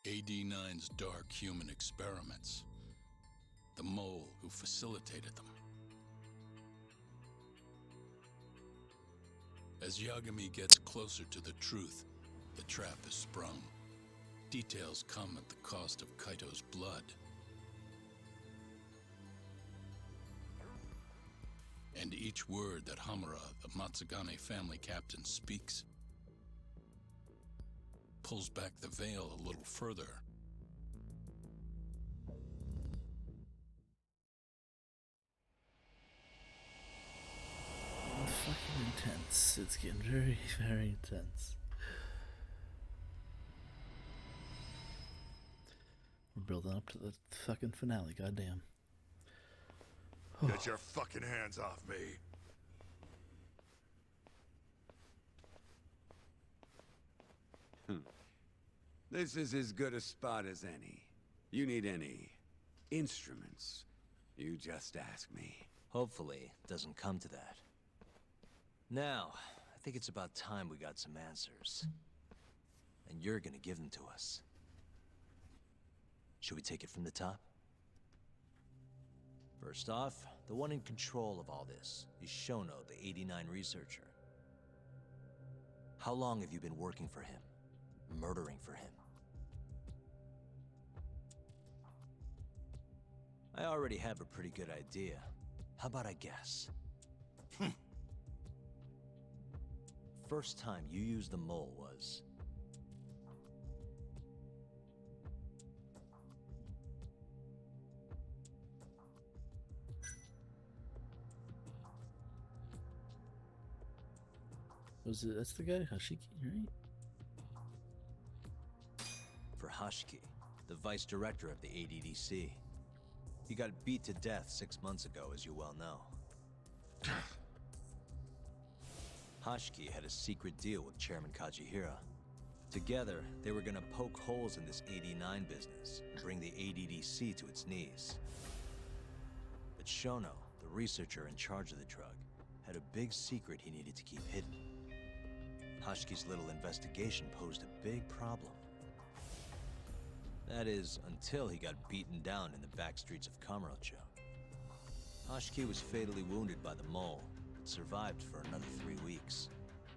AD9's dark human experiments. The mole who facilitated them. As Yagami gets closer to the truth, the trap is sprung. Details come at the cost of Kaito's blood. And each word that Hamura, the Matsugane family captain, speaks pulls back the veil a little further. Fucking intense. It's getting very, very intense. We're building up to the fucking finale, goddamn. Get your fucking hands off me. This is as good a spot as any. You need any instruments, you just ask me. Hopefully, it doesn't come to that. Now, I think it's about time we got some answers. And you're gonna give them to us. Should we take it from the top? First off, the one in control of all this is Shono, the 89 researcher. How long have you been working for him? Murdering for him? I already have a pretty good idea. How about I guess? First time you used the mole was... Was it? That's the guy, Hashiki, right? For Hashiki, the vice director of the ADDC. He got beat to death 6 months ago, as you well know. Hashiki had a secret deal with Chairman Kajihira. Together, they were gonna poke holes in this 89 business and bring the ADDC to its knees. But Shono, the researcher in charge of the drug, had a big secret he needed to keep hidden. Hashiki's little investigation posed a big problem. That is, until he got beaten down in the back streets of Kamurocho. Hashiki was fatally wounded by the mole, but survived for another 3 weeks.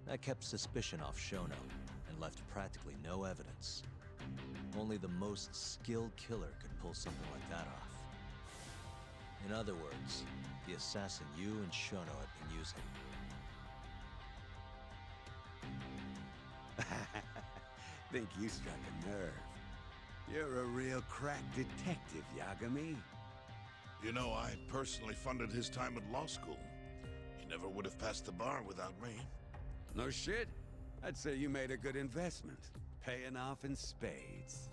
That kept suspicion off Shono, and left practically no evidence. Only the most skilled killer could pull something like that off. In other words, the assassin you and Shono have been using. Think you struck a nerve. You're a real crack detective, Yagami. You know, I personally funded his time at law school. He never would have passed the bar without me. No shit? I'd say you made a good investment. Paying off in spades.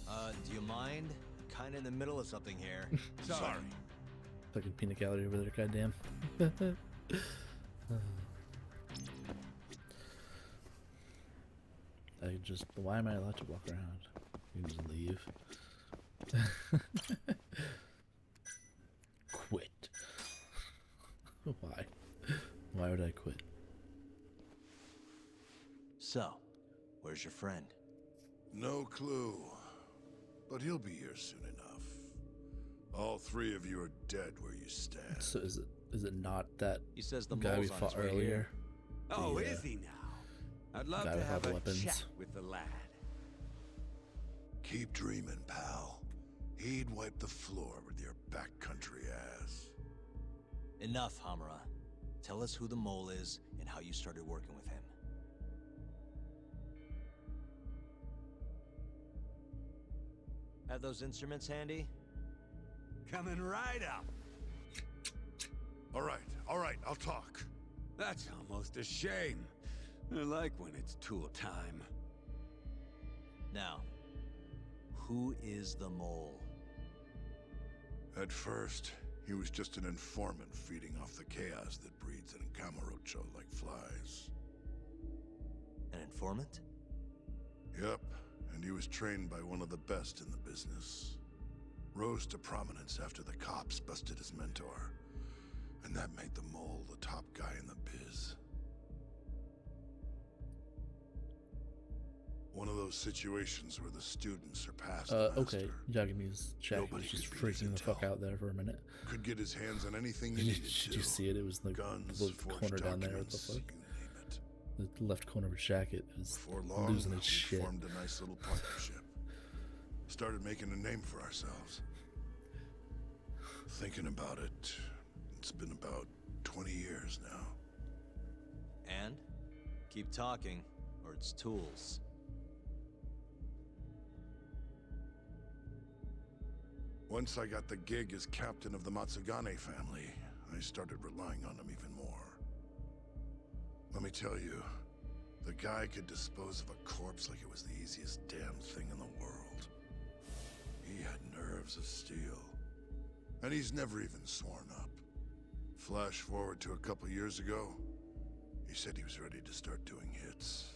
Do you mind? Kinda in the middle of something here. Sorry. Fucking peanut gallery over there, goddamn. I just... Why am I allowed to walk around? You can just leave. Quit. Why? Why would I quit? So, where's your friend? No clue. But he'll be here soon enough. All three of you are dead where you stand. So is it not that He says the guy we mole's on fought his way earlier? here. Oh, is he now? I'd love guy to with all have the a weapons. chat with the lad. Keep dreaming, pal. He'd wipe the floor with your backcountry ass. Enough, Hamura. Tell us who the mole is and how you started working with him. Have those instruments handy? Coming right up. All right, I'll talk. That's almost a shame. I like when it's tool time. Now, who is the mole? At first, he was just an informant feeding off the chaos that breeds in Kamurocho like flies. An informant? Yep, and he was trained by one of the best in the business. Rose to prominence after the cops busted his mentor. And that made the mole the top guy in the biz. One of those situations where the students are past okay. Yagumi's chat was Nobody just could beat his freaking the fuck intel. out there for a minute. Could get his hands on anything he Did needed you to. see it? It was like Guns, the forged corner down there. What the documents, fuck? you name it. The left corner of his jacket is Before long, losing its we shit. formed a nice little partnership. Started making a name for ourselves. Thinking about it, it's been about 20 years now. And? Keep talking, or it's tools. Once I got the gig as captain of the Matsugane family, I started relying on him even more. Let me tell you, the guy could dispose of a corpse like it was the easiest damn thing in the world. He had nerves of steel. And he's never even sworn up. Flash forward to a couple years ago, he said he was ready to start doing hits.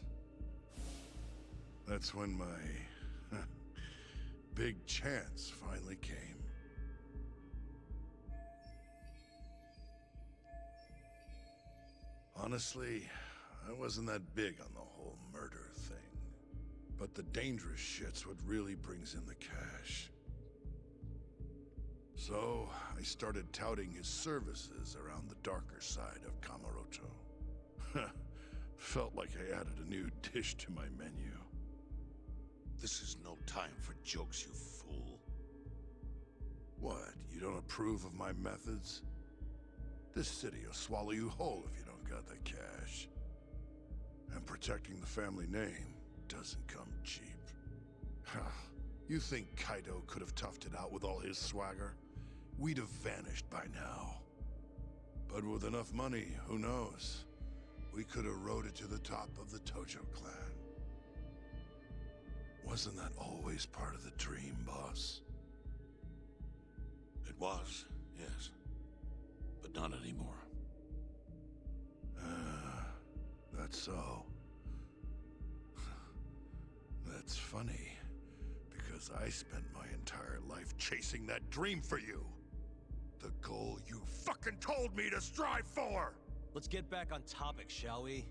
That's when my big chance finally came. Honestly, I wasn't that big on the whole murder thing. But the dangerous shit's what really brings in the cash. So, I started touting his services around the darker side of Kamurocho. Felt like I added a new dish to my menu. This is no time for jokes, you fool. What, you don't approve of my methods? This city will swallow you whole if you don't got the cash. And protecting the family name doesn't come cheap. You think Kaido could have toughed it out with all his swagger? We'd have vanished by now. But with enough money, who knows? We could have rode it to the top of the Tojo clan. Wasn't that always part of the dream, boss? It was, yes. But not anymore. That's so. That's funny, because I spent my entire life chasing that dream for you. The goal you fucking told me to strive for! Let's get back on topic, shall we?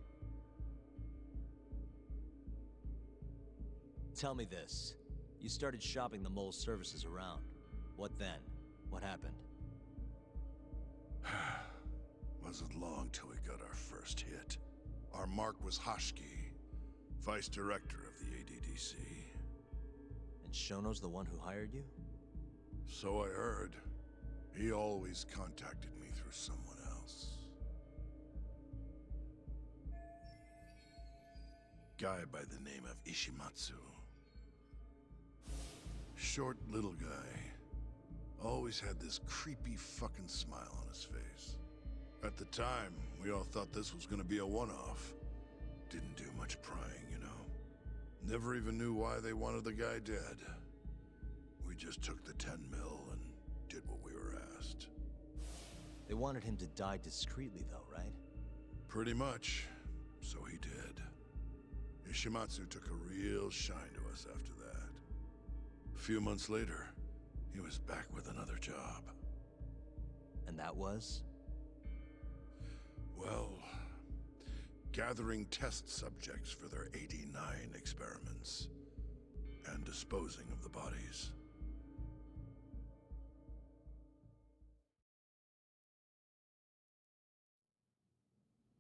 Tell me this. You started shopping the mole's services around. What then? What happened? Wasn't long till we got our first hit. Our mark was Hashki, vice director of the ADDC. And Shono's the one who hired you? So I heard. He always contacted me through someone else. Guy by the name of Ishimatsu. Short little guy. Always had this creepy fucking smile on his face. At the time, we all thought this was gonna be a one-off. Didn't do much prying, you know. Never even knew why they wanted the guy dead. We just took the 10 mil and did what we were asked. They wanted him to die discreetly though, right? Pretty much. So he did. Ishimatsu took a real shine to us after that. A few months later, he was back with another job. And that was? Well, gathering test subjects for their 89 experiments and disposing of the bodies.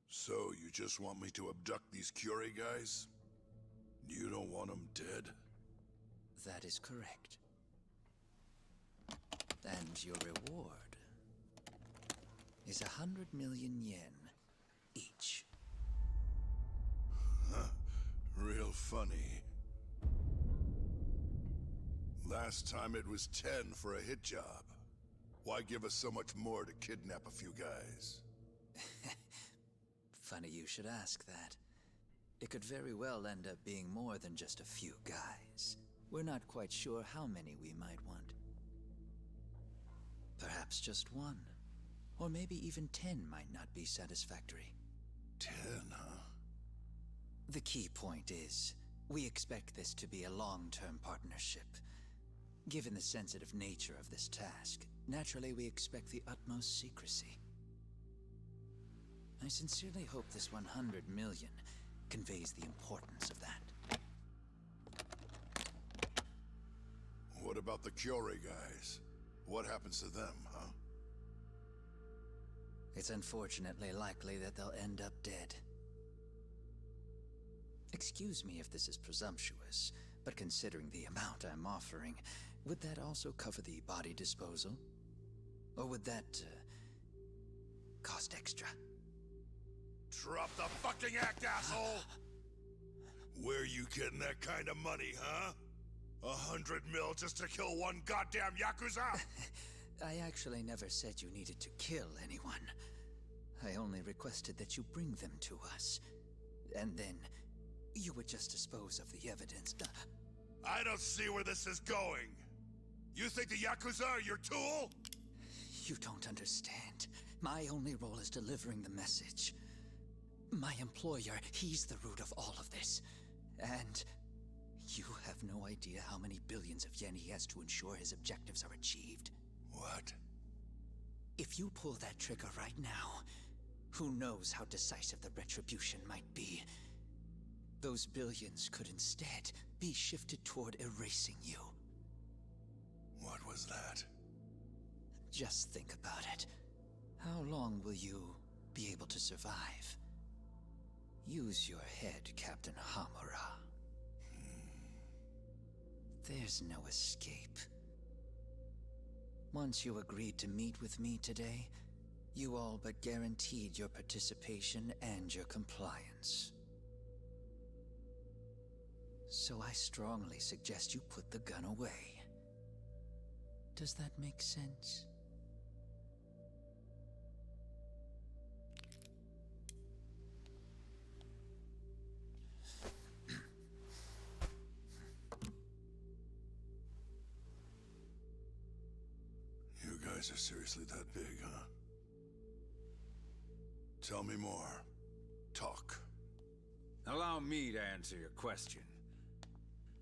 So you just want me to abduct these Curie guys? You don't want them dead? That is correct. And your reward is 100 million yen each. Real funny. Last time it was 10 for a hit job. Why give us so much more to kidnap a few guys? Funny you should ask that. It could very well end up being more than just a few guys. We're not quite sure how many we might want. Perhaps just one. Or maybe even 10 might not be satisfactory. 10, huh? The key point is, we expect this to be a long-term partnership. Given the sensitive nature of this task, naturally we expect the utmost secrecy. I sincerely hope this 100 million conveys the importance of that. What about the Kyori guys? What happens to them, huh? It's unfortunately likely that they'll end up dead. Excuse me if this is presumptuous, but considering the amount I'm offering, would that also cover the body disposal? Or would that, cost extra? Drop the fucking act, asshole! Where you getting that kind of money, huh? 100 mil just to kill one goddamn Yakuza? I actually never said you needed to kill anyone. I only requested that you bring them to us. And then, you would just dispose of the evidence. I don't see where this is going. You think the Yakuza are your tool? You don't understand. My only role is delivering the message. My employer, he's the root of all of this. And you have no idea how many billions of yen he has to ensure his objectives are achieved. What? If you pull that trigger right now, who knows how decisive the retribution might be. Those billions could instead be shifted toward erasing you. What was that? Just think about it. How long will you be able to survive? Use your head, Captain Hamura. There's no escape. Once you agreed to meet with me today, you all but guaranteed your participation and your compliance. So I strongly suggest you put the gun away. Does that make sense? You guys are seriously that big, huh? Tell me more. Talk. Allow me to answer your question.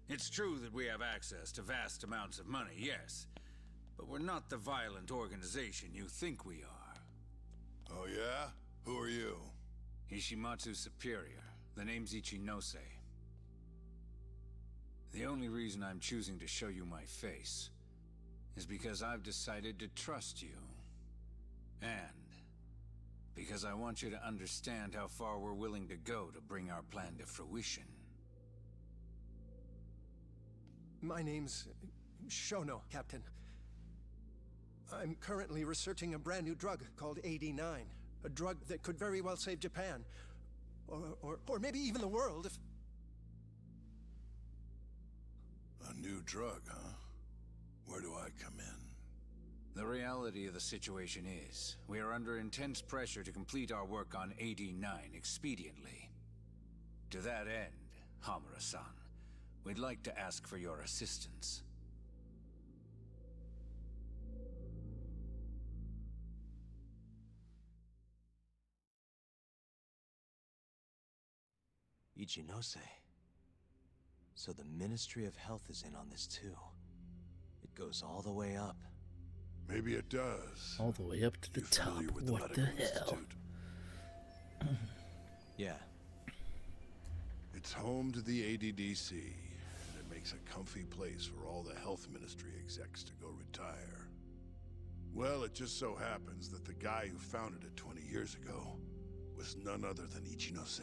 It's true that we have access to vast amounts of money, yes. But we're not the violent organization you think we are. Oh yeah? Who are you? Ishimatsu's superior. The name's Ichinose. The only reason I'm choosing to show you my face is because I've decided to trust you. And because I want you to understand how far we're willing to go to bring our plan to fruition. My name's Shono, Captain. I'm currently researching a brand new drug called AD9. A drug that could very well save Japan. Or maybe even the world if... A new drug, huh? Where do I come in? The reality of the situation is, we are under intense pressure to complete our work on AD9 expediently. To that end, Hamura-san, we'd like to ask for your assistance. Ichinose. So the Ministry of Health is in on this too. It goes all the way up. Maybe it does. All the way up to the You top. familiar with the What the Medical hell? Institute? Yeah. It's home to the ADDC, and it makes a comfy place for all the health ministry execs to go retire. Well, it just so happens that the guy who founded it 20 years ago was none other than Ichinose.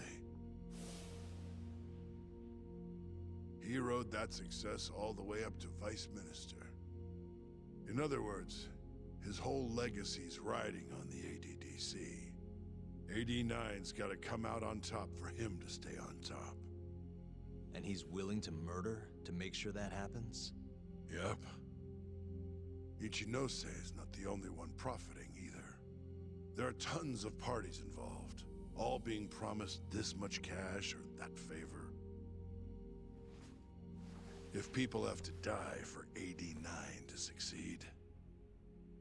He rode that success all the way up to Vice Minister. In other words, his whole legacy's riding on the ADDC. AD9's gotta come out on top for him to stay on top. And he's willing to murder to make sure that happens? Yep. Ichinose is not the only one profiting either. There are tons of parties involved, all being promised this much cash or that favor. If people have to die for AD9 to succeed,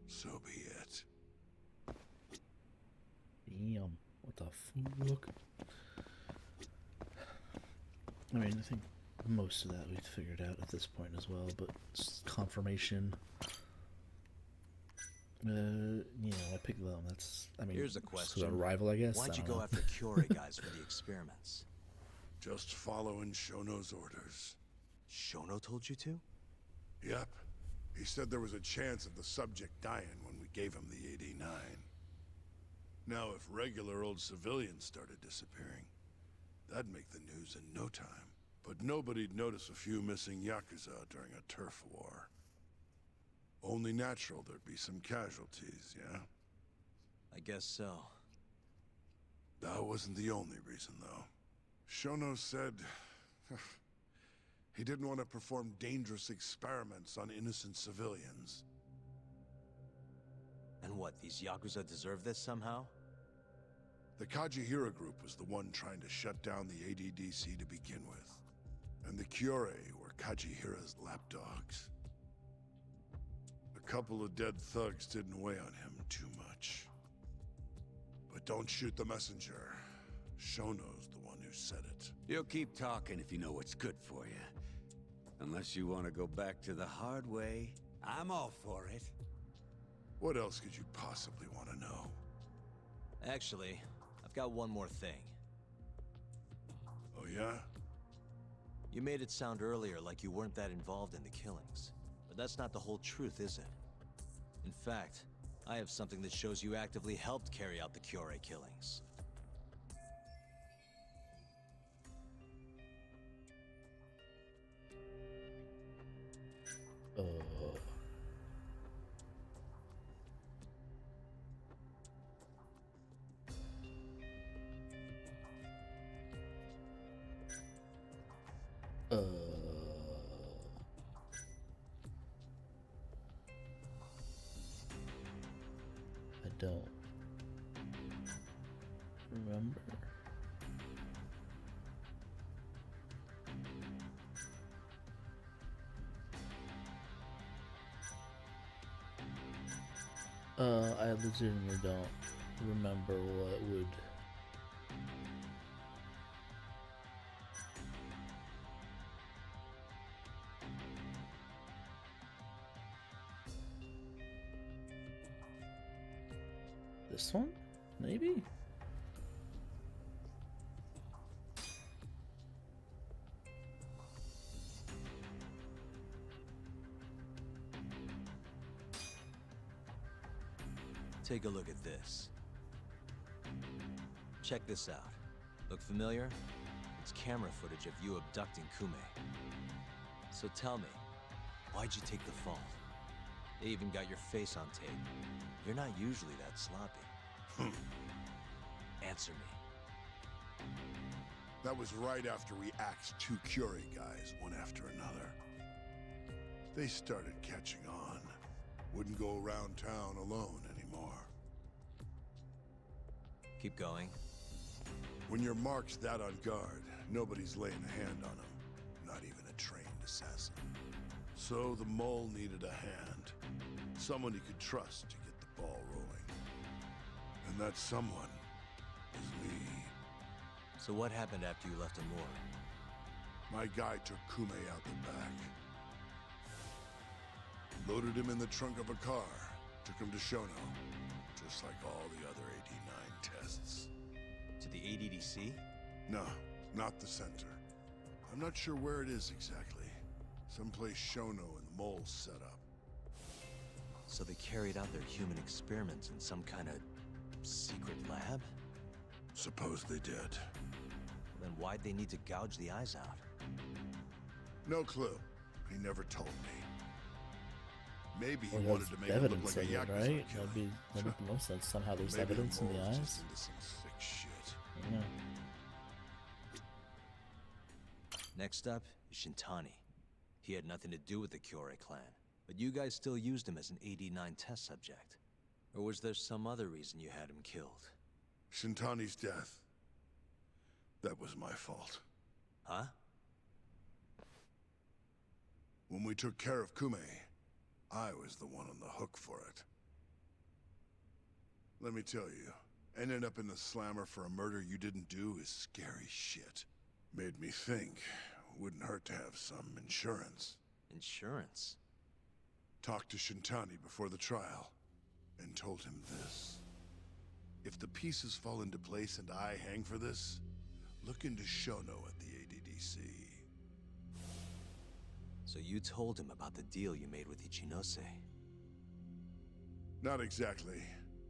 so be it. Damn. What the fuck? I mean, I think most of that we've figured out at this point as well, but it's confirmation. I picked them. That's, I mean, Here's a just question. a rival, I guess. Why'd I you don't go know. after Kyori guys for the experiments? Just following Shono's orders. Shono told you to? Yep. He said there was a chance of the subject dying when we gave him the 89. Now, if regular old civilians started disappearing, that'd make the news in no time. But nobody'd notice a few missing Yakuza during a turf war. Only natural there'd be some casualties, yeah? I guess so. That wasn't the only reason, though. Shono said he didn't want to perform dangerous experiments on innocent civilians. And what, these Yakuza deserve this somehow? The Kajihira group was the one trying to shut down the ADDC to begin with. And the Kyore were Kajihira's lapdogs. A couple of dead thugs didn't weigh on him too much. But don't shoot the messenger. Shono's the one who said it. You'll keep talking if you know what's good for you. Unless you want to go back to the hard way, I'm all for it. What else could you possibly want to know? Actually, I've got one more thing. Oh yeah? You made it sound earlier like you weren't that involved in the killings. But that's not the whole truth, is it? In fact, I have something that shows you actively helped carry out the Kyore killings. Oh. I don't remember. I legitimately don't remember what would. This one? Maybe? Take a look at this. Check this out. Look familiar? It's camera footage of you abducting Kume. So tell me, why'd you take the fall? They even got your face on tape. You're not usually that sloppy. Answer me. That was right after we axed two Kyore guys, one after another. They started catching on. Wouldn't go around town alone anymore. Keep going. When your mark's that on guard, nobody's laying a hand on them. Not even a trained assassin. So the mole needed a hand. Someone he could trust to get the ball rolling. And that someone was me. So what happened after you left Amur? My guy took Kume out the back. Loaded him in the trunk of a car. Took him to Shono. Just like all the other 89 tests. To the ADDC? No, not the center. I'm not sure where it is exactly. Someplace Shono and the moles set up. So they carried out their human experiments in some kind of secret lab? Suppose they did. Then why'd they need to gouge the eyes out? No clue. He never told me. Maybe he Well, wanted to there's make it look evidence like a of it, Yakuza right? killer. That'd make the most sense. Somehow there's Maybe evidence the in the mole's eyes. just into some sick shit. I don't know. Next up is Shintani. He had nothing to do with the Kyore clan, but you guys still used him as an 89 test subject. Or was there some other reason you had him killed? Shintani's death. That was my fault. Huh? When we took care of Kume, I was the one on the hook for it. Let me tell you, ending up in the slammer for a murder you didn't do is scary shit. Made me think, wouldn't hurt to have some insurance. Insurance? Talked to Shintani before the trial, and told him this. If the pieces fall into place and I hang for this, look into Shono at the ADDC. So you told him about the deal you made with Ichinose. Not exactly.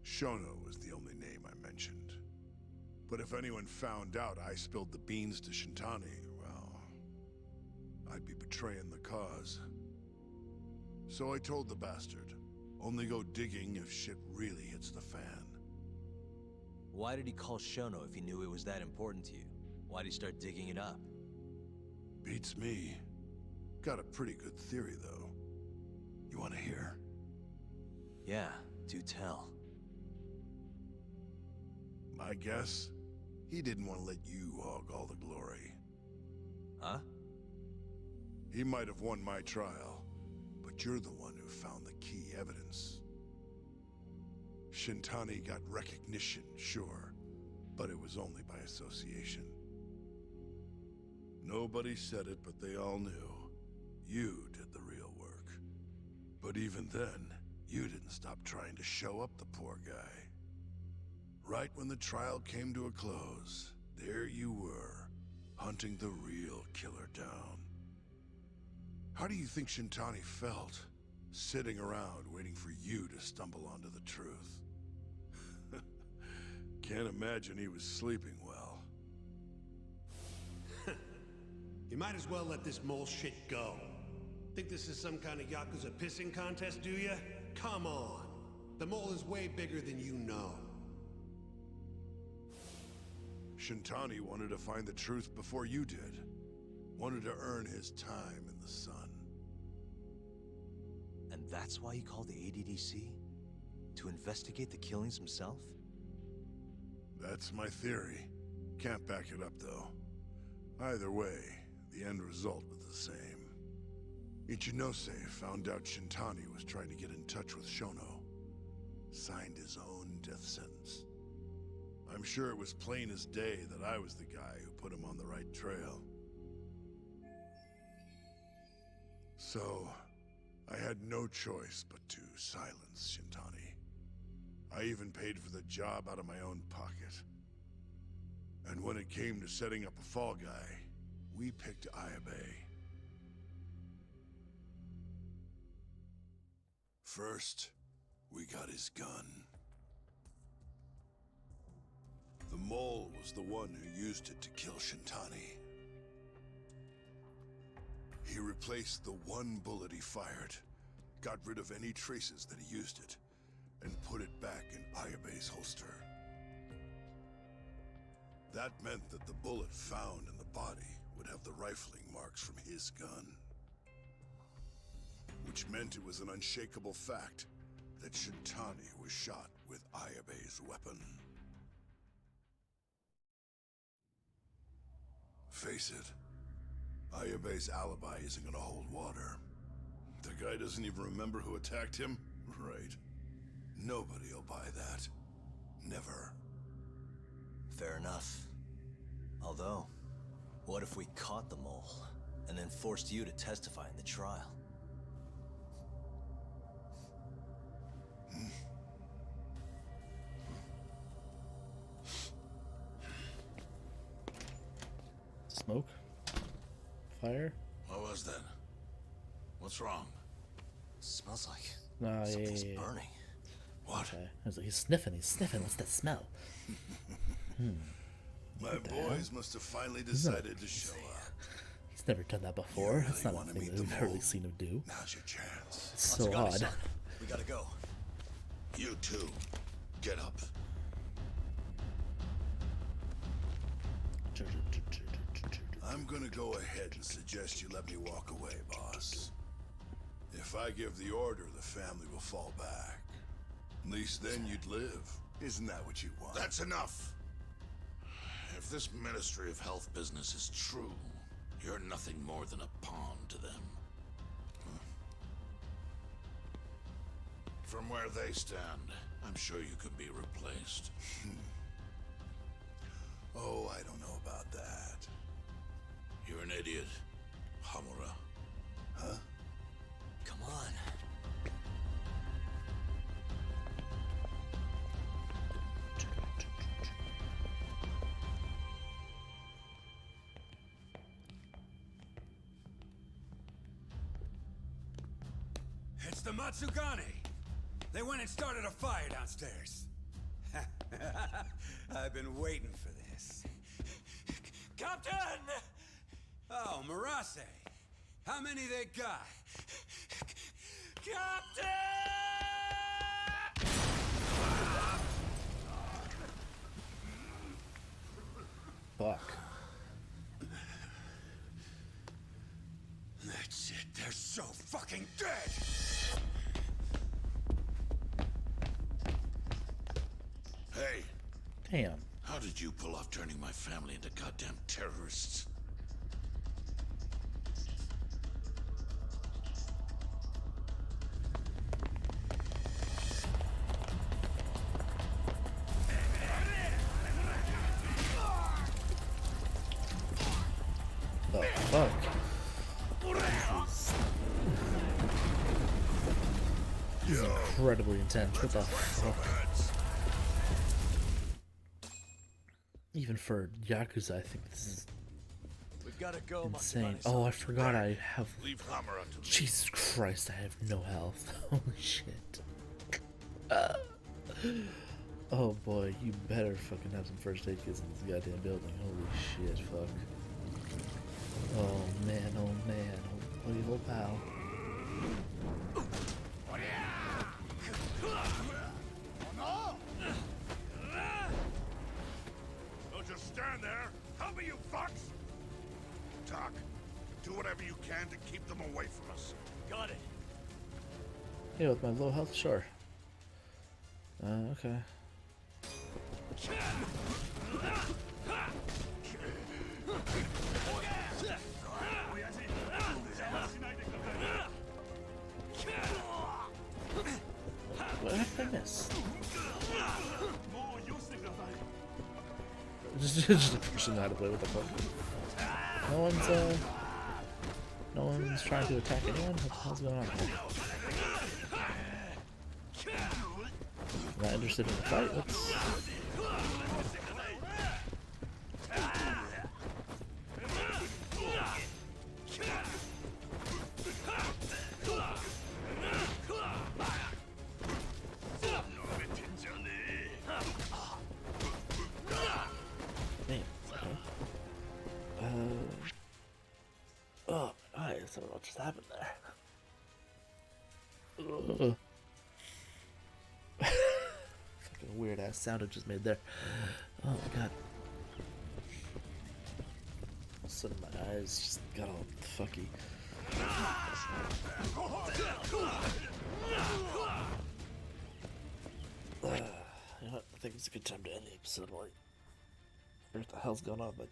Shono was the only name I mentioned. But if anyone found out I spilled the beans to Shintani, well, I'd be betraying the cause. So I told the bastard, only go digging if shit really hits the fan. Why did he call Shono if he knew it was that important to you? Why'd he start digging it up? Beats me. Got a pretty good theory, though. You want to hear? Yeah, do tell. My guess? He didn't want to let you hog all the glory. Huh? He might have won my trial, but you're the one who found the key evidence. Shintani got recognition, sure, but it was only by association. Nobody said it, but they all knew. You did the real work. But even then, you didn't stop trying to show up the poor guy. Right when the trial came to a close, there you were, hunting the real killer down. How do you think Shintani felt, sitting around waiting for you to stumble onto the truth? Can't imagine he was sleeping well. You might as well let this mole shit go. Think this is some kind of Yakuza pissing contest, do ya? Come on. The mole is way bigger than you know. Shintani wanted to find the truth before you did. Wanted to earn his time in the sun. And that's why he called the ADDC? To investigate the killings himself? That's my theory. Can't back it up, though. Either way, the end result was the same. Ichinose found out Shintani was trying to get in touch with Shono. Signed his own death sentence. I'm sure it was plain as day that I was the guy who put him on the right trail. So, I had no choice but to silence Shintani. I even paid for the job out of my own pocket. And when it came to setting up a fall guy, we picked Ayabe. First, we got his gun. The mole was the one who used it to kill Shintani. He replaced the one bullet he fired, got rid of any traces that he used it, and put it back in Ayabe's holster. That meant that the bullet found in the body would have the rifling marks from his gun. Which meant it was an unshakable fact that Shintani was shot with Ayabe's weapon. Face it, Ayabe's alibi isn't gonna hold water. The guy doesn't even remember who attacked him? Right. Nobody'll buy that. Never. Fair enough. Although, what if we caught the mole, and then forced you to testify in the trial? Smoke? Fire? What was that? What's wrong? Smells like Oh, something's yeah. burning. What? Okay. I was like, he's sniffing. What's that smell? My boys must have finally decided to show up. He's never done that before. You That's really not a wanna thing meet that the we've hardly mole? seen him do. Now's your chance. It's so Matsugami, odd. son, we gotta go. You too. Get up. I'm gonna go ahead and suggest you let me walk away, boss. If I give the order, the family will fall back. At least then you'd live. Isn't that what you want? That's enough. If this Ministry of Health business is true, you're nothing more than a pawn to them. From where they stand, I'm sure you could be replaced. Oh, I don't know about that. You're an idiot, Hamura. Huh? Come on. Matsugane! They went and started a fire downstairs. I've been waiting for this. Captain! Oh, Marase. How many they got? Captain! Fuck. That's it. They're so fucking dead! Hey, Damn. how did you pull off turning my family into goddamn terrorists? The fuck? This is incredibly intense. What the fuck? Even for Yakuza, I think this is We've got to go, insane. Oh, I forgot I have. Leave Hamura to me. Jesus Christ, I have no health. Holy shit. Oh boy, you better fucking have some first aid kits in this goddamn building. Holy shit, fuck. Oh man, oh man. Oh pal. Don't just stand there. Help me, you fucks! Doc, do whatever you can to keep them away from us. Got it. Yeah, with my low health, sure. Okay. What did I miss? Just a person how to play with the fuck. No one's trying to attack anyone? What the hell's going on here? I'm not interested in the fight. Let's... Oh, I don't know what just happened there. Fucking weird ass sound I just made there. Oh my god. All of a sudden my eyes just got all fucky. You know what? I think it's a good time to end the episode. Like, what the hell's going on? But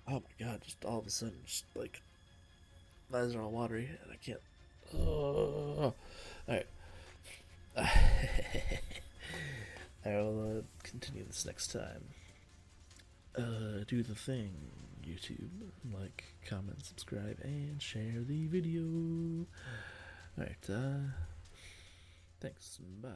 oh my god, just all of a sudden, just like my eyes are all watery and I can't. Alright. I will continue this next time. Do the thing, YouTube. Like, comment, subscribe, and share the video. Alright, thanks. Bye.